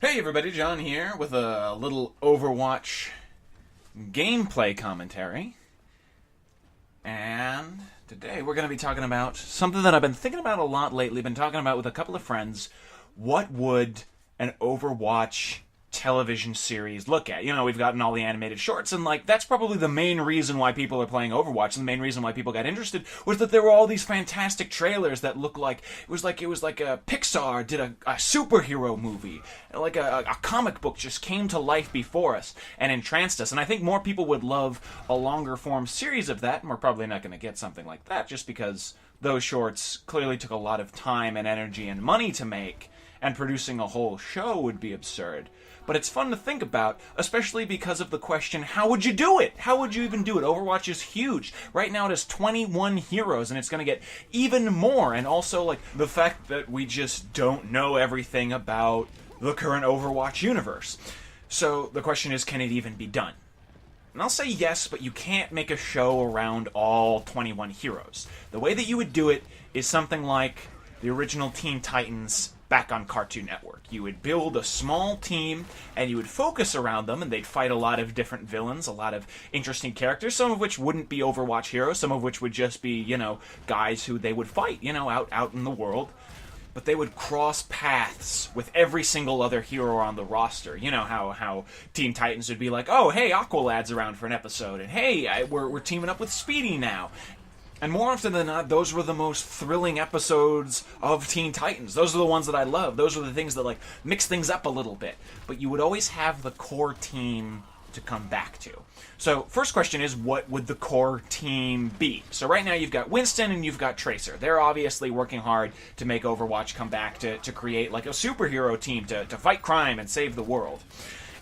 Hey everybody, John here with a little Overwatch gameplay commentary. And today we're going to be talking about something that I've been thinking about a lot lately, been talking about with a couple of friends. What would an Overwatch television series look at? You know, we've gotten all the animated shorts, and that's probably the main reason why people are playing Overwatch, and the main reason why people got interested was that there were all these fantastic trailers that looked like it was like a Pixar did a superhero movie, like a comic book just came to life before us and entranced us. And I think more people would love a longer form series of that, and we're probably not going to get something like that just because those shorts clearly took a lot of time and energy and money to make, and producing a whole show would be absurd. But it's fun to think about, especially because of the question, how would you do it? How would you even do it? Overwatch is huge. Right now it has 21 heroes, and it's going to get even more. And also, the fact that we just don't know everything about the current Overwatch universe. So the question is, can it even be done? And I'll say yes, but you can't make a show around all 21 heroes. The way that you would do it is something like the original Teen Titans back on Cartoon Network. You would build a small team, and you would focus around them, and they'd fight a lot of different villains, a lot of interesting characters, some of which wouldn't be Overwatch heroes, some of which would just be, guys who they would fight, out in the world. But they would cross paths with every single other hero on the roster. You know how Teen Titans would be like, oh, hey, Aqualad's around for an episode, and hey, we're teaming up with Speedy now. And more often than not, those were the most thrilling episodes of Teen Titans. Those are the ones that I love. Those are the things that mix things up a little bit. But you would always have the core team to come back to. So first question is, what would the core team be? So right now you've got Winston and you've got Tracer. They're obviously working hard to make Overwatch come back to create a superhero team to fight crime and save the world.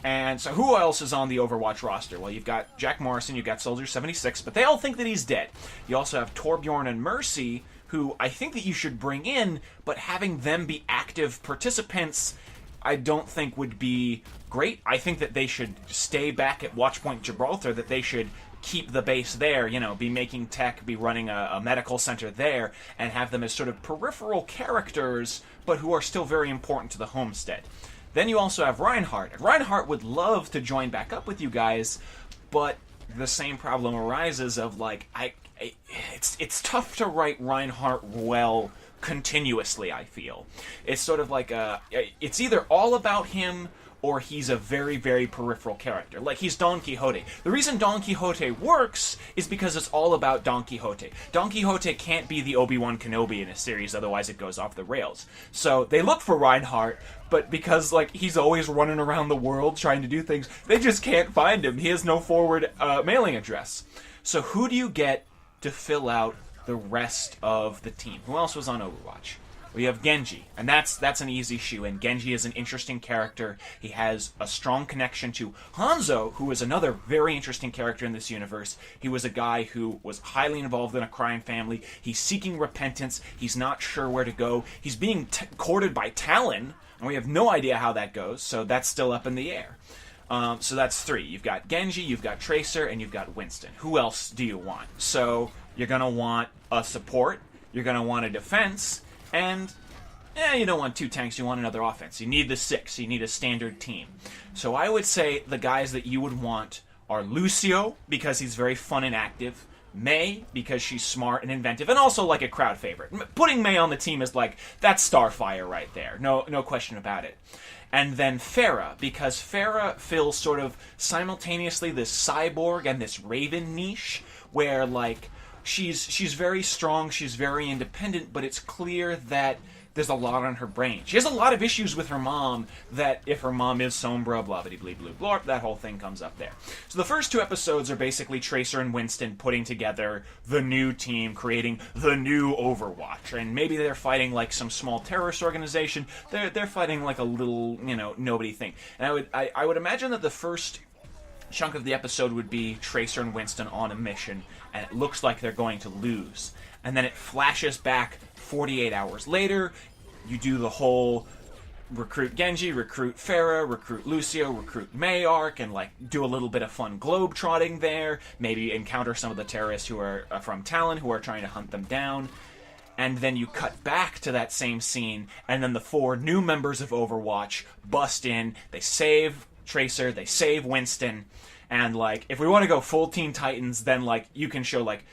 And so who else is on the Overwatch roster? Well, you've got Jack Morrison, you've got Soldier 76, but they all think that he's dead. You also have Torbjorn and Mercy, who I think that you should bring in, but having them be active participants I don't think would be great. I think that they should stay back at Watchpoint Gibraltar, that they should keep the base there, be making tech, be running a medical center there, and have them as sort of peripheral characters, but who are still very important to the homestead. Then you also have Reinhardt. Reinhardt would love to join back up with you guys, but the same problem arises of it's tough to write Reinhardt well continuously, I feel. It's sort of it's either all about him or he's a very, very peripheral character. He's Don Quixote. The reason Don Quixote works is because it's all about Don Quixote. Don Quixote can't be the Obi-Wan Kenobi in a series, otherwise it goes off the rails. So they look for Reinhardt, but because he's always running around the world trying to do things, they just can't find him. He has no forward mailing address. So who do you get to fill out the rest of the team? Who else was on Overwatch? We have Genji, and that's an easy shoe-in. Genji is an interesting character. He has a strong connection to Hanzo, who is another very interesting character in this universe. He was a guy who was highly involved in a crime family. He's seeking repentance. He's not sure where to go. He's being courted by Talon, and we have no idea how that goes, so that's still up in the air. So that's three. You've got Genji, you've got Tracer, and you've got Winston. Who else do you want? So you're going to want a support, you're going to want a defense, and you don't want two tanks, you want another offense. You need the six, you need a standard team. So I would say the guys that you would want are Lucio, because he's very fun and active, Mei, because she's smart and inventive, and also a crowd favorite. Putting Mei on the team is that's Starfire right there, no question about it. And then Pharah, because Pharah fills sort of simultaneously this cyborg and this Raven niche, where she's very strong, she's very independent, but it's clear that there's a lot on her brain. She has a lot of issues with her mom, that if her mom is Sombra, blah blah blah blah blah, that whole thing comes up there. So the first two episodes are basically Tracer and Winston putting together the new team, creating the new Overwatch, and maybe they're fighting some small terrorist organization. They're fighting a little nobody thing. And I would imagine that the first chunk of the episode would be Tracer and Winston on a mission, and it looks like they're going to lose. And then it flashes back 48 hours later. You do the whole recruit Genji, recruit Pharah, recruit Lucio, recruit Mei arc, and do a little bit of fun globe trotting there. Maybe encounter some of the terrorists who are from Talon, who are trying to hunt them down. and then you cut back to that same scene, and then the 4 new members of Overwatch bust in, they save Tracer, they save Winston, and, like, if we want to go full Teen Titans, then, like, you can show, like,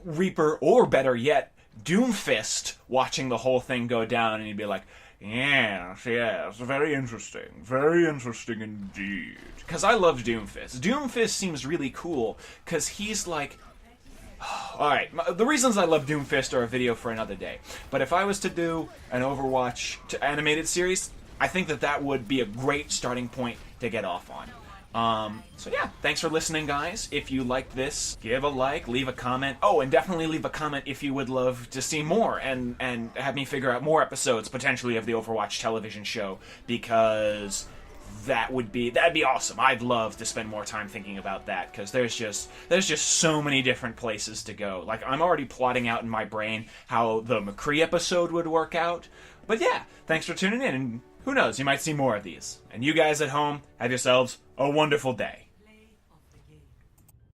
Reaper, or better yet, Doomfist watching the whole thing go down, and you'd be like, yes, very interesting indeed. Because I love Doomfist. Doomfist seems really cool, because he's like... Alright, the reasons I love Doomfist are a video for another day. But if I was to do an Overwatch animated series, I think that would be a great starting point to get off on. So yeah, thanks for listening, guys. If you liked this, give a like, leave a comment. Oh, and definitely leave a comment if you would love to see more and have me figure out more episodes, potentially, of the Overwatch television show, because that'd be awesome. I'd love to spend more time thinking about that, because there's just so many different places to go. Like, I'm already plotting out in my brain how the McCree episode would work out. But yeah, thanks for tuning in, and who knows, you might see more of these. And you guys at home, have yourselves a wonderful day.